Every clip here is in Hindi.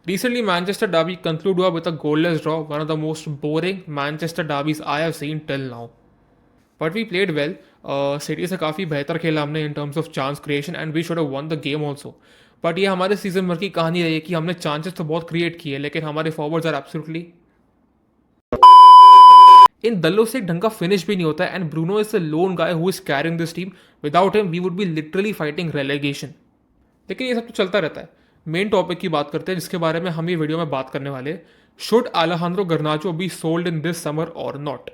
Recently, Manchester Derby concluded with a goalless draw, one of the most boring Manchester Derbies I have seen till now. But we played well. City से काफ़ी बेहतर खेला हमने in terms of chance creation and we should have won the game also. But ये हमारे सीजन भर की कहानी रही है कि हमने चांसेस तो बहुत क्रिएट किए लेकिन हमारे फॉरवर्ड्स आर एब्सोल्युटली इन दल्लों से एक ढंग का फिनिश भी नहीं होता है and Bruno is the lone guy who is carrying this team. Without him we would be literally fighting relegation. लेकिन ये सब तो चलता रहता है. मेन टॉपिक की बात करते हैं जिसके बारे में हम ये वीडियो में बात करने वाले. Should Alejandro Garnacho be sold in this summer or not.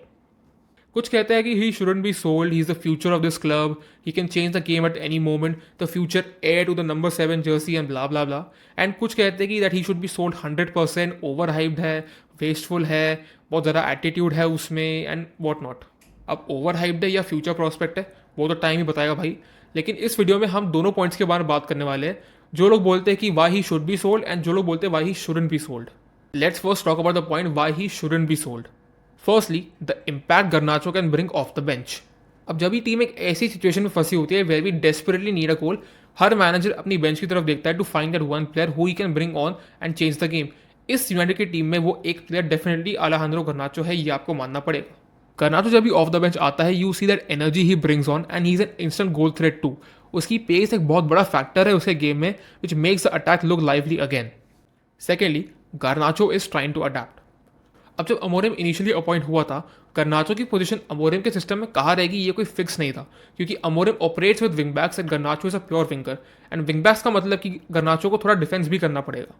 कुछ कहते हैं कि he shouldn't be sold, he is the future of this club, he can change the game at any moment, the future heir to the number 7 jersey and blah blah blah. And कुछ कहते हैं कि that he should be sold 100%, overhyped है, वेस्टफुल है, बहुत ज़्यादा एटीट्यूड है उसमें एंड वॉट नॉट. अब ओवर हाइप्ड है या फ्यूचर प्रॉस्पेक्ट है वो तो टाइम ही बताएगा भाई. लेकिन इस वीडियो में हम दोनों पॉइंट्स के बारे में बात करने वाले हैं. जो लोग बोलते हैं कि why he should be sold and जो लोग बोलते हैं why he shouldn't be sold. Let's first talk about the point why he shouldn't be sold. Firstly the impact गर्नाचो can bring of the bench. अब जब भी टीम एक ऐसी सिचुएशन में फंसी होती है where we desperately need a goal, हर मैनेजर अपनी बेंच की तरफ देखता है to find that one player who he can bring on and change the game. इस यूनाइटेड की टीम में वो एक प्लेयर डेफिनेटली अलेहांद्रो गर्नाचो है, ये आपको मानना पड़ेगा. गर्नाचो जब भी ऑफ द बेंच आता है you see that energy he brings on and he is an instant goal threat too. उसकी पेस एक बहुत बड़ा फैक्टर है उसके गेम में which makes the attack look lively again. Secondly Garnacho is trying to adapt. अब जब अमोरिम इनिशियली अपॉइंट हुआ था गर्नाचो की पोजीशन अमोरिम के सिस्टम में कहाँ रहेगी ये कोई फिक्स नहीं था क्योंकि Amorim operates with wing backs and Garnacho is a pure winger and wing backs का मतलब कि गर्नाचो को थोड़ा डिफेंस भी करना पड़ेगा.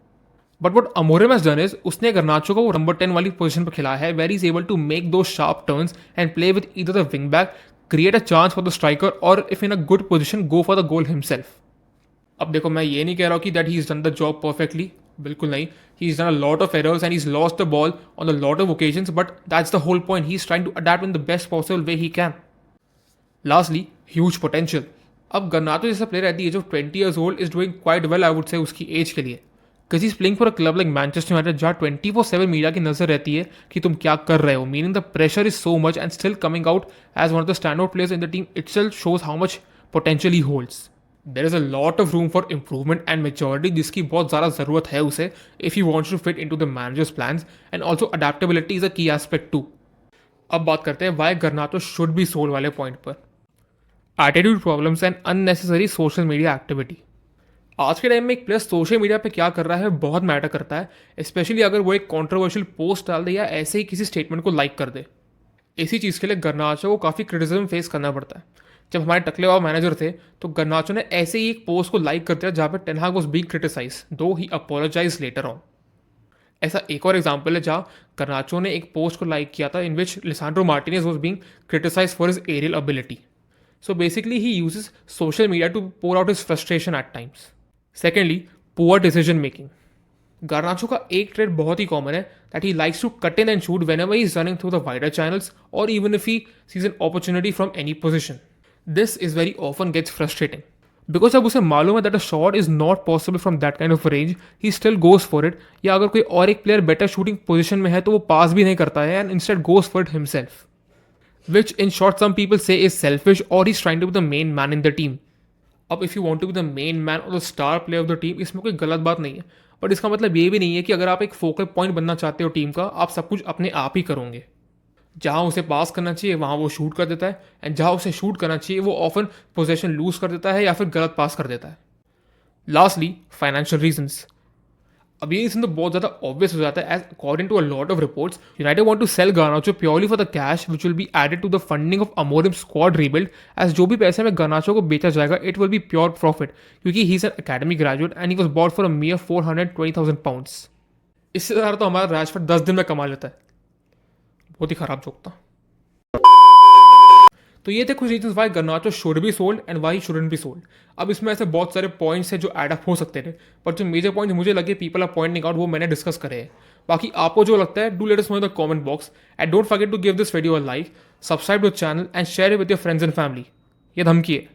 But what Amorim has done is उसने गर्नाचो को वो नंबर 10 वाली पोजीशन पर खिलाया है where is able to make दो sharp turns and play with either the wing back, create a chance for the striker और if in a good position go for the goal himself. अब देखो मैं ये नहीं कह रहा हूँ कि that he is done the job perfectly, बिल्कुल नहीं. He is done a lot of errors and he is lost the ball on a lot of occasions but that's the whole point. He is trying to adapt in the best possible way he can. Lastly huge potential. अब गर्नाचो जैसा player at the age of 20 years old is doing quite well I would say उसकी एज के लिए. Because is playing for a club like Manchester United जहाँ 24/7 मीडिया की नजर रहती है कि तुम क्या कर रहे हो. Meaning the pressure is so much and still coming out as one of the stand out players in the team itself shows how much potential he holds. There is a lot of room for improvement and maturity जिसकी बहुत ज़्यादा ज़रूरत है उसे if you wants to fit in to the managers plans and also adaptability is a key aspect too. अब बात करते हैं Y Garnacho should be sold वाले पॉइंट पर. Attitude problems and unnecessary social media activity. आज के टाइम में एक प्लेयर सोशल मीडिया पे क्या कर रहा है बहुत मैटर करता है, स्पेशली अगर वो एक कॉन्ट्रोवर्शियल पोस्ट डाल दे या ऐसे ही किसी स्टेटमेंट को लाइक कर दे. इसी चीज़ के लिए गर्नाचो को काफ़ी क्रिटिसिज्म फेस करना पड़ता है. जब हमारे टकले हुआ मैनेजर थे तो गर्नाचो ने ऐसे ही एक पोस्ट को लाइक कर दिया जहाँ पे टेन हाग वाज बीइंग क्रिटिसाइज दो ही अपोलोजाइज लेटर ऑन. ऐसा एक और एग्जाम्पल है जहाँ गर्नाचो ने एक पोस्ट को लाइक किया था in which Lisandro Martinez was being criticise for his aerial ability. So basically he uses social media to pour out his frustration at times. Secondly poor decision making. Garnacho का एक ट्रेड बहुत ही कॉमन है that he likes to cut in and shoot whenever he is running through the wider channels और even if he sees an opportunity from any position. This is very often gets frustrating because अब उसे मालूम है that a shot is not possible from that kind of range, he still goes for it. या अगर कोई और एक प्लेयर बेटर शूटिंग पोजीशन में है तो वो पास भी नहीं करता है and instead goes for it himself, which in short some people say is selfish और he is trying to be the main man in the team. अब if you want to be the main man और the star player of the team इसमें कोई गलत बात नहीं है, बट इसका मतलब ये भी नहीं है कि अगर आप एक फोकल पॉइंट बनना चाहते हो टीम का आप सब कुछ अपने आप ही करोगे. जहाँ उसे पास करना चाहिए वहाँ वो शूट कर देता है एंड जहाँ उसे शूट करना चाहिए वो ऑफन पोजीशन लूज कर देता है या फिर गलत पास कर देता है. Lastly financial reasons. अब ये रीजन तो बहुत ज़्यादा ऑब्वियस हो जाता है as according to a lot of reports United want to sell Garnacho purely for the cash which will be added to the funding of Amorim squad rebuild. As जो भी पैसे में गार्नाचो को बेचा जाएगा it will be pure profit क्योंकि he is an academy graduate and he was bought for a mere 420,000 pounds. इससे ज़्यादा तो हमारा राजफर्ड 10 दिन में कमा लेता है. बहुत ही खराब जोक था. तो ये थे कुछ reasons why Garnacho should be sold and why shouldn't be sold. अब इसमें ऐसे बहुत सारे पॉइंट्स हैं जो ऐड अप हो सकते थे पर जो मेजर पॉइंट मुझे लगे पीपल आर पॉइंटिंग आउट वो मैंने डिस्कस करे हैं. बाकी आपको जो लगता है do let us know in the comment box and don't forget to give this video a like, subscribe to the channel and share it with your friends and family. ये धमकी है.